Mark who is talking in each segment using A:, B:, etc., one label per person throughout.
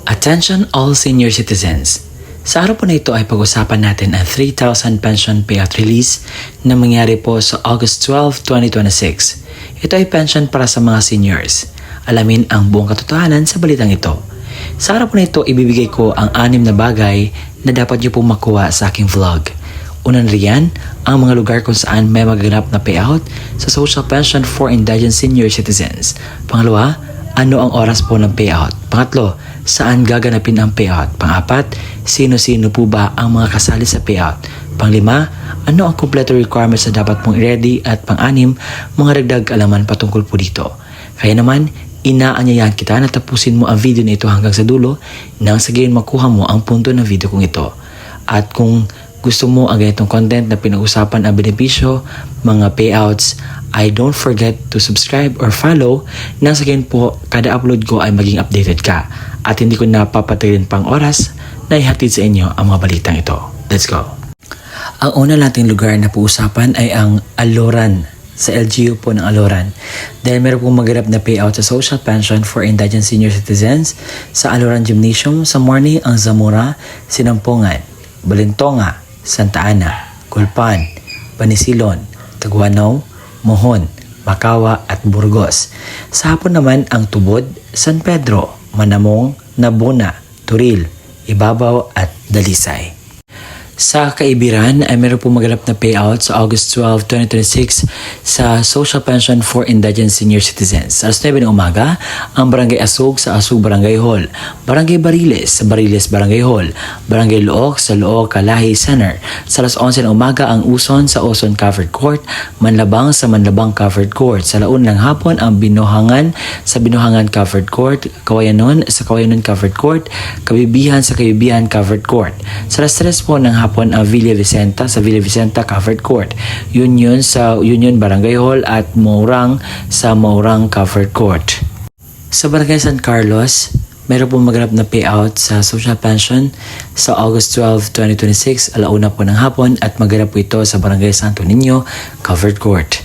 A: Attention all senior citizens! Sa araw po na ito ay pag-usapan natin ang 3,000 pension payout release na mangyari po sa August 12, 2026. Ito ay pension para sa mga seniors. Alamin ang buong katotohanan sa balitang ito. Sa araw po na ito, ibibigay ko ang 6 na bagay na dapat niyo pong makuha sa aking vlog. Unang riyan, ang mga lugar kung saan may magaganap na payout sa social pension for indigent senior citizens. Pangalawa, ano ang oras po ng payout? Pangatlo, saan gaganapin ang payout? Pang-apat, sino-sino po ba ang mga kasali sa payout? Pang-5, ano ang kompleto requirements na dapat pong i-ready? At pang-6, mga dagdag alaman patungkol po dito. Kaya naman, inaanyayahan kita na tapusin mo ang video na ito hanggang sa dulo nang sa gayon makuha mo ang punto ng video kong ito. At kung gusto mo ang ganitong content na pinag-usapan ang benepisyo, mga payouts, ay don't forget to subscribe or follow nang sa gayon po kada upload ko ay maging updated ka at hindi ko napapatayin pang oras na ihatid sa inyo ang mga balitang ito. Let's go! Ang una nating lugar na po-usapan ay ang Aloran, sa LGU po ng Aloran. Dahil meron pong maganap na payout sa social pension for indigent senior citizens sa Aloran Gymnasium sa morning ang Zamora, Sinampongan, Balintonga, Santa Ana, Culpan, Banisilon, Taguanaw, Mohon, Makawa at Burgos. Sa hapon naman ang Tubod, San Pedro, Manamong, Nabona, Turil, Ibabaw at Dalisay. Sa Kaibiran ay meron po maganap na payout sa August 12, 2026 sa Social Pension for Indigent Senior Citizens. Sa alas 9 ng umaga, ang Barangay Asug sa Asug Barangay Hall, Barangay Bariles sa Bariles Barangay Hall, Barangay Look sa Look Kalahi Center. Sa alas 11 ng umaga, ang Uson sa Uson Covered Court, Manlabang sa Manlabang Covered Court. Sa laon ng hapon, ang Binuhangan sa Binuhangan Covered Court, Kawayanon sa Kawayanon Covered Court, Kabibihan sa Kabibihan Covered Court. Sa alas 3 po ng hapon ang Villa Vicenta sa Villa Vicenta Covered Court, Union sa Union Barangay Hall at Maurang sa Maurang Covered Court. Sa Barangay San Carlos, meron pong maganap na payout sa social pension sa August 12, 2026, alauna po ng hapon at maganap po ito sa Barangay Santo Niño Covered Court.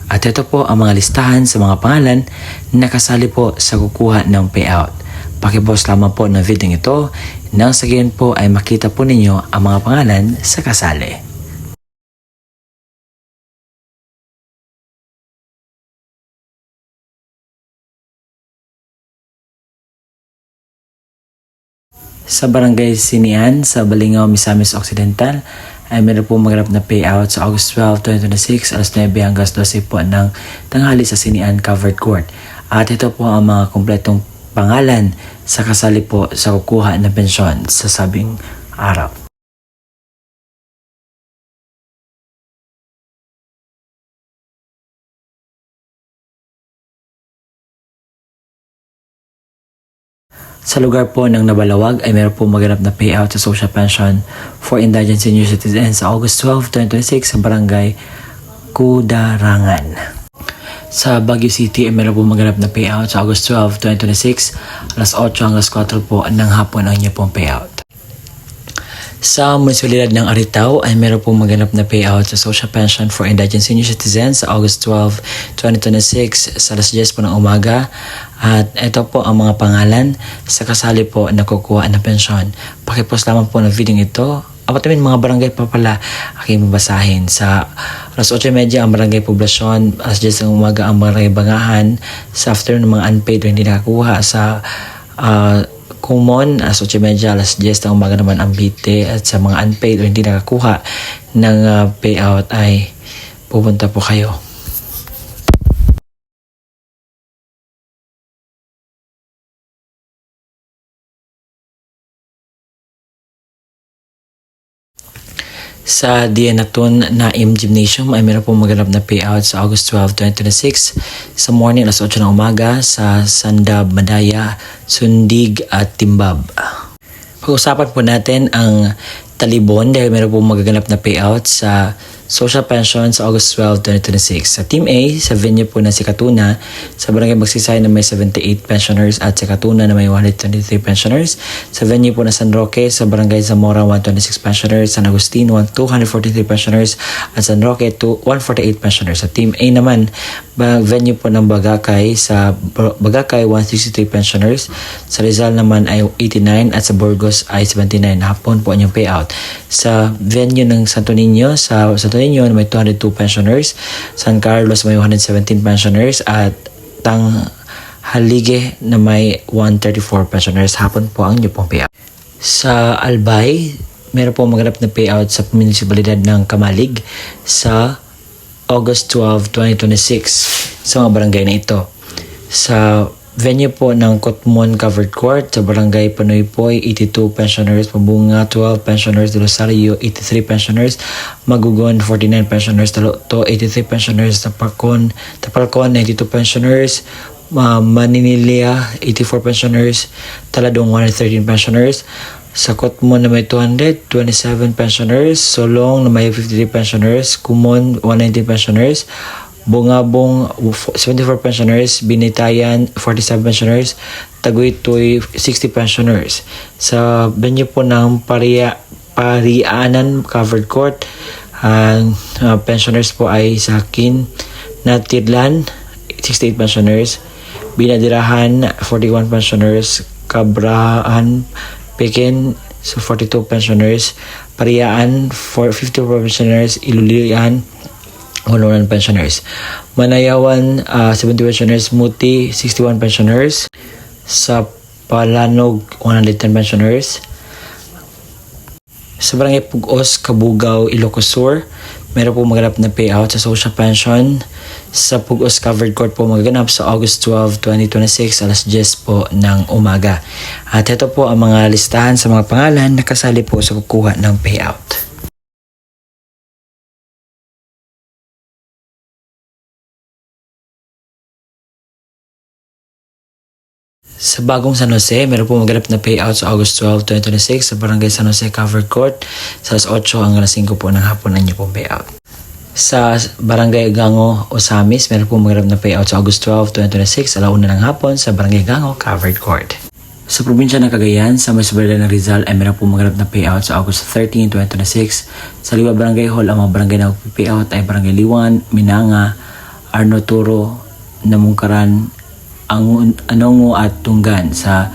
A: At ito po ang mga listahan sa mga pangalan na kasali po sa kukuha ng payout. Pakipost lamang po ng video ito nang sa gayon po ay makita po ninyo ang mga pangalan sa kasali. Sa Barangay Sinian sa Balingaw, Misamis Occidental ay meron po maganap na payout sa August 12, 2026 alas 9 hanggang 12 po ng tanghali sa Sinian Covered Court. At ito po ang mga kompletong pangalan sa kasali po sa kukuha ng pensyon sa sabing araw. Sa lugar po ng Nabalawag ay meron po maganap na payout sa social pension for indigent senior citizens sa August 12, 2026 sa Barangay Kudarangan. Sa Baguio City ay meron po maganap na payout sa August 12, 2026 alas 8 hanggang 4 po ng hapon ang inyo pong payout. Sa munisipalidad ng Aritao ay meron po maganap na payout sa social pension for indigent senior citizens sa August 12, 2026 sa alas 10 po ng umaga. At ito po ang mga pangalan sa kasali po na kukuha ng pensyon. Pakipost lamang po ng video ito. Apatamin mga barangay pa pala aking mabasahin. Sa alas 8:30 ang barangay Poblasyon, alas 10 ng umaga ang barangay Bangahan, sa afternoon ng mga unpaid o hindi nakakuha sa Kumon, alas 8:30, alas 10 ng umaga naman ang Bite, at sa mga unpaid o hindi nakakuha ng payout ay pupunta po kayo. Sa Dianatun Naim Gymnasium ay meron pong maganap na payout sa August 12, 2026 sa morning alas 8 ng umaga sa Sandab, Madaya, Sundig at Timbab. Pag-usapan po natin ang Talibon dahil meron pong magaganap na payout sa social pension sa August 12, 2026. Sa Team A, sa venue po na si Katuna, sa Barangay Magsaysay na may 78 pensioners at si Katuna na may 123 pensioners. Sa venue po na San Roque, sa Barangay Zamora, 126 pensioners. San Agustin, 243 pensioners. At San Roque, 148 pensioners. Sa Team A naman, venue po ng Bagakay, sa Bagakay, 163 pensioners. Sa Rizal naman ay 89 at sa Burgos ay 79. Hapon po ang payout. Sa venue ng Santo Niño, sa Santo Niño may 202 pensioners, San Carlos may 117 pensioners at Halige na may 134 pensioners. Hapon po ang pong payout. Sa Albay, meron po maganap na payout sa munisipalidad ng Kamalig sa August 12, 2026 sa mga barangay na ito. Sa venue po ng Kotmon Covered Court, sa Barangay Panoypoy, 82 pensioners, Pabunga, 12 pensioners, De Rosario, 83 pensioners, Magugon, 49 pensioners, Taloto, 83 pensioners, Tapalcon, 92 pensioners, Maninilia, 84 pensioners, Taladong, 113 pensioners, sa Kotmon na may 227 pensioners, Solong na may 53 pensioners, Kumon, 119 pensioners, Bungabong, 74 pensioners, Binitayan, 47 pensioners, Taguytoy, 60 pensioners. Sa venue po ng Parianan Covered Court, ang pensioners po ay sa Natirlan, 68 pensioners, Binadirahan, 41 pensioners, Kabrahan, Pekin, so 42 pensioners, Pariaan, 54 pensioners, Ilulian, 101 pensioners. Manayawan, 70 pensioners. Muti, 61 pensioners. Sa Palanog, 110 pensioners. Sa Barangay Pugos, Kabugaw, Ilocos Sur, meron po maganap na payout sa social pension. Sa Pugos Covered Court po magaganap sa August 12, 2026, alas 10 po ng umaga. At ito po ang mga listahan sa mga pangalan na kasali po sa kukuha ng payout. Sa Bagong San Jose, meron po maganap na payout sa August 12, 2026 sa Barangay San Jose Covered Court sa alas 8 hanggang alas 5 po ng hapon ang pong payout. Sa Barangay Gango, Osamis, meron po maganap na payout sa August 12, 2026 alas 1 ng hapon sa Barangay Gango Covered Court. Sa probinsya ng Cagayan, sa munisipalidad ng Rizal ay meron po maganap na payout sa August 13, 2026. Sa Liwa Barangay Hall, ang mga barangay na payout ay Barangay Liwan, Minanga, Arno Turo, Namungkaran, Anongo at Tunggan. Sa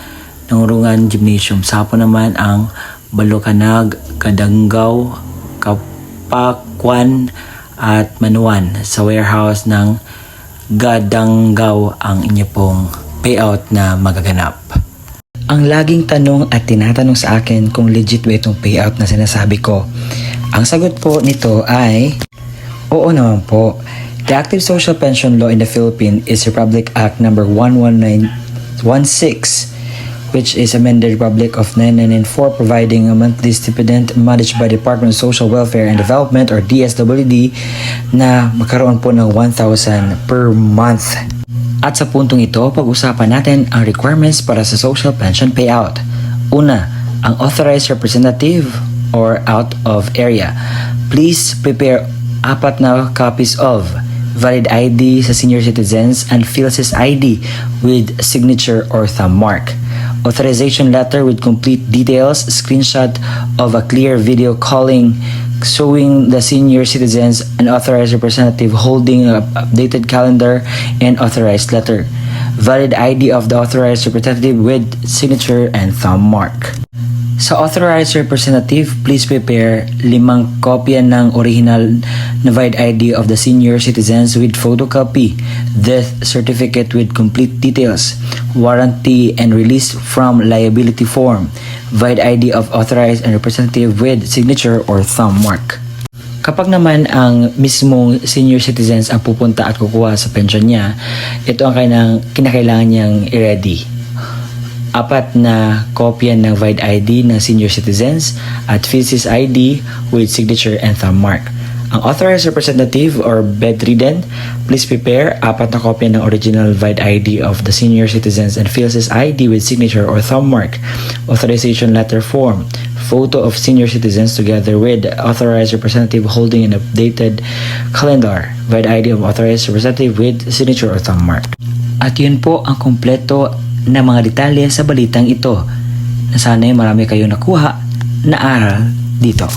A: Nangurungan Gymnasium. Sa hapon naman ang Balokanag, Kadanggaw, Kapakwan at Manuan. Sa warehouse ng Gadanggaw ang inyo pong payout na magaganap. Ang laging tanong at tinatanong sa akin kung legit ba itong payout na sinasabi ko. Ang sagot po nito ay oo naman po. The active social pension law in the Philippines is Republic Act number 11916, which is amended Republic of 1994, providing a monthly stipend managed by Department of Social Welfare and Development or DSWD na magkaroon po ng 1,000 per month. At sa puntong ito, pag-usapan natin ang requirements para sa social pension payout. Una, ang authorized representative or out of area. Please prepare 4 na copies of valid ID sa senior citizens and PhilSys ID with signature or thumb mark. Authorization letter with complete details, screenshot of a clear video calling showing the senior citizens and authorized representative holding an updated calendar and authorized letter. Valid ID of the authorized representative with signature and thumb mark. Sa authorized representative, please prepare 5 kopya ng original na valid ID of the senior citizens with photocopy, death certificate with complete details, warranty and release from liability form, valid ID of authorized and representative with signature or thumb mark. Kapag naman ang mismong senior citizens ang pupunta at kukuha sa pension niya, ito ang kinakailangan niyang i-ready. 4 na kopya ng valid ID ng senior citizens at PhilSys ID with signature and thumb mark. Ang authorized representative or bedridden, please prepare 4 na kopya ng original VID ID of the senior citizens and PhilSys ID with signature or thumb mark, authorization letter form, photo of senior citizens together with authorized representative holding an updated calendar, VID ID of authorized representative with signature or thumb mark. At yun po ang kumpleto na mga detalye sa balitang ito na sana'y marami kayong nakuha na aral dito.